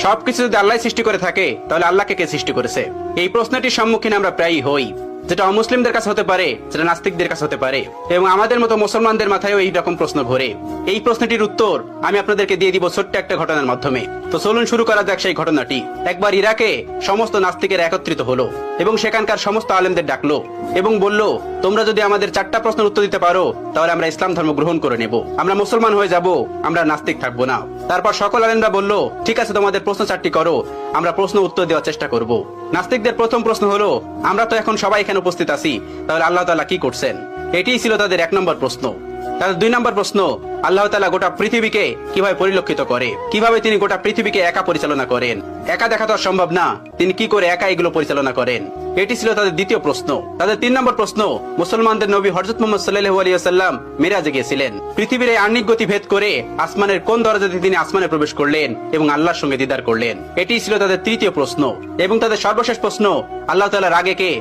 সবকিছু যদি আল্লাহ সৃষ্টি করে থাকে তাহলে আল্লাহকে কে সৃষ্টি করেছে? এই প্রশ্নটির সম্মুখীন আমরা প্রায়ই হই, যেটা অমুসলিমদের কাছে হতে পারে, যেটা নাস্তিকদের কাছে হতে পারে, এবং আমাদের মতো মুসলমানদের মাথায়ও এই রকম প্রশ্ন ঘোরে। এই প্রশ্নটির উত্তর আমি আপনাদেরকে দিয়ে দিব ছোট্ট একটা ঘটনার মাধ্যমে। তো চলুন শুরু করা যাক সেই ঘটনাটি। একবার ইরাকে সমস্ত নাস্তিকেরা একত্রিত হলো এবং সেখানকার সমস্ত আলেমদের ডাকলো এবং বলল, তোমরা যদি আমাদের 4টা প্রশ্নের উত্তর দিতে পারো তাহলে আমরা ইসলাম ধর্ম গ্রহণ করে নেব, আমরা মুসলমান হয়ে যাব, আমরা নাস্তিক থাকবো না। তারপর সকল আলেমরা বলল, ঠিক আছে, তোমাদের প্রশ্ন 4টি করো, আমরা প্রশ্ন উত্তর দেওয়ার চেষ্টা করব। নাস্তিকদের প্রথম প্রশ্ন হলো, আমরা তো এখন সবাই এখানে উপস্থিত আছি, তাহলে আল্লাহ তাআলা কি করছেন? এটিই ছিল তাদের 1 নম্বর প্রশ্ন। তাদের 2 নম্বর প্রশ্ন, আল্লাহ তাআলা গোটা পৃথিবীকে কিভাবে পরিলক্ষিত করে, কিভাবে তিনি গোটা পৃথিবীকে একা পরিচালনা করেন? একা দেখা তো সম্ভব না, তিনি কি করে একা এগুলো পরিচালনা করেন? এটি ছিল তাদের দ্বিতীয় প্রশ্ন। তাদের 3 নম্বর প্রশ্ন, মুসলমানদের নবী হযরত মুহাম্মদ সাল্লাল্লাহু আলাইহি ওয়াসাল্লাম মিরাজে গিয়েছিলেন, পৃথিবীর এই আহ্নিক গতি ভেদ করে আসমানের কোন দরজা দিয়ে তিনি আসমানে প্রবেশ করলেন এবং আল্লাহর সঙ্গে দিদার করলেন? এটি ছিল তাদের তৃতীয় প্রশ্ন। এবং তাদের সর্বশেষ প্রশ্ন, আল্লাহ তাআলার আগে কে,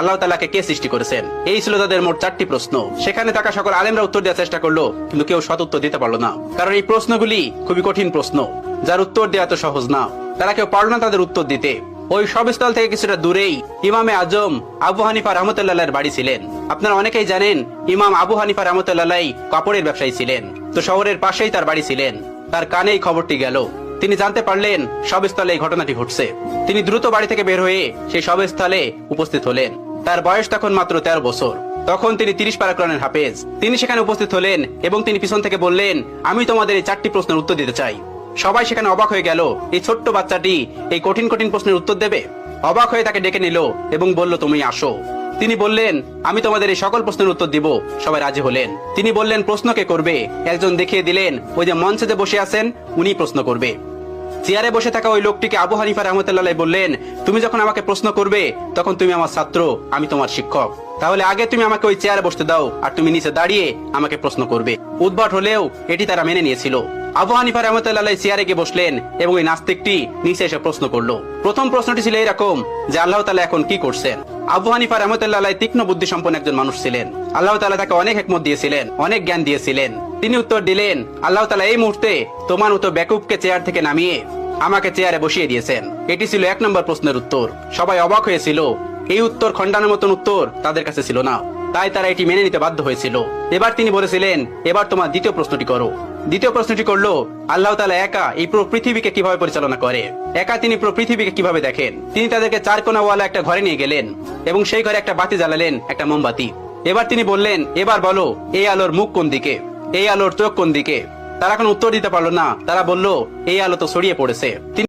আল্লাহ তাআলাকে কে সৃষ্টি করেছেন? এই ছিল তাদের মোট 4টি প্রশ্ন। সেখানে থাকা সকল আলেমরা উত্তর দেওয়ার চেষ্টা করলো, কিন্তু কেউ সৎ উত্তর দিতে পারলো না, কারণ এই প্রশ্নগুলি খুবই কঠিন প্রশ্ন, যার উত্তর দেওয়া তো সহজ না। তারা কেউ পারল না তাদের উত্তর দিতে। ওই সবস্থল থেকে কিছুটা দূরেই ইমামে আজম আবু হানিফা রাহমাতুল্লাহর বাড়ি ছিলেন। আপনারা অনেকেই জানেন, ইমাম আবু হানিফা রাহমাতুল্লাহ কাপড়ের ব্যবসায়ী ছিলেন। তো শহরের পাশেই তার বাড়ি ছিলেন। তার কানেই খবরটি গেল। তিনি জানতে পারলেন সবস্থলে এই ঘটনাটি ঘটছে। তিনি দ্রুত বাড়ি থেকে বের হয়ে সেই সবস্থলে উপস্থিত হলেন। তার বয়স তখন মাত্র 13 বছর। তখন তিনি 30 পারা কোরআনের হাফেজ। তিনি সেখানে উপস্থিত হলেন এবং তিনি পিছন থেকে বললেন, আমি তোমাদের এই 4টি প্রশ্নের উত্তর দিতে চাই। সবাই সেখানে অবাক হয়ে গেল, এই ছোট্ট বাচ্চাটি এই কঠিন কঠিন প্রশ্নের উত্তর দেবে? অবাক হয়ে তাকে ডেকে নিল এবং বলল, তুমি আসো। তিনি বললেন, আমি তোমাদের এই সকল প্রশ্নের উত্তর দিব। সবাই রাজি হলেন। তিনি বললেন, প্রশ্ন কে করবে? একজন দেখিয়ে দিলেন, ওই যে মঞ্চে যে বসে আছেন উনি প্রশ্ন করবে। চেয়ারে বসে থাকা ওই লোকটিকে আবু হানিফা রাহমাতুল্লাহ বললেন, তুমি যখন আমাকে প্রশ্ন করবে তখন তুমি আমার ছাত্র, আমি তোমার শিক্ষক, তাহলে আগে তুমি আমাকে ওই চেয়ারে বসতে দাও, আর তুমি নিচে দাঁড়িয়ে আমাকে প্রশ্ন করবে। উদ্ভট হলেও এটি তারা মেনে নিয়েছিল। আবু হানিফা রাহমাতুল্লাহ চেয়ারে গিয়ে বসলেন এবং ওই নাস্তিকটি নিচে এসে প্রশ্ন করলো। প্রথম প্রশ্নটি ছিল এরকম যে, আল্লাহ তাআলা এখন কি করছেন? আবু হানিফা রাহমাতুল্লাহ তীক্ষ্ণ বুদ্ধি সম্পন্ন একজন মানুষ ছিলেন। আল্লাহ তাআলা তাকে অনেক হিকমত দিয়েছিলেন, অনেক জ্ঞান দিয়েছিলেন। তিনি উত্তর দিলেন, আল্লাহ তাআলা এই মুহূর্তে তোমার মতো বেকুবকে চেয়ার থেকে নামিয়ে আমাকে চেয়ারে বসিয়ে দিয়েছেন। এটি ছিল 1 নম্বর প্রশ্নের উত্তর। সবাই অবাক হয়েছিল। এই উত্তর খণ্ডানোর মতন উত্তর তাদের কাছে ছিল না, তাই তারা এটি মেনে নিতে বাধ্য হয়েছিল। এবার তিনি বলেছিলেন, এবার তোমার দ্বিতীয় প্রশ্নটি করো। দ্বিতীয় প্রশ্নটি করলো, আল্লাহ তাআলা একা এই পুরো পৃথিবীকে কিভাবে পরিচালনা করে? একা তিনি পুরো পৃথিবীকে কিভাবে দেখেন? তিনি তাদেরকে 4 কোণাওয়ালা একটা ঘরে নিয়ে গেলেন এবং সেই ঘরে একটা বাতি জ্বালালেন, একটা মোমবাতি। এবার তিনি বললেন, এবার বলো, এই আলোর মুখ কোন দিকে, এই আলোর চোখ কোন দিকে? তারা কোনো উত্তর দিতে পারলো না। তারা বলল, এই আলো তো ছড়িয়ে পড়েছে।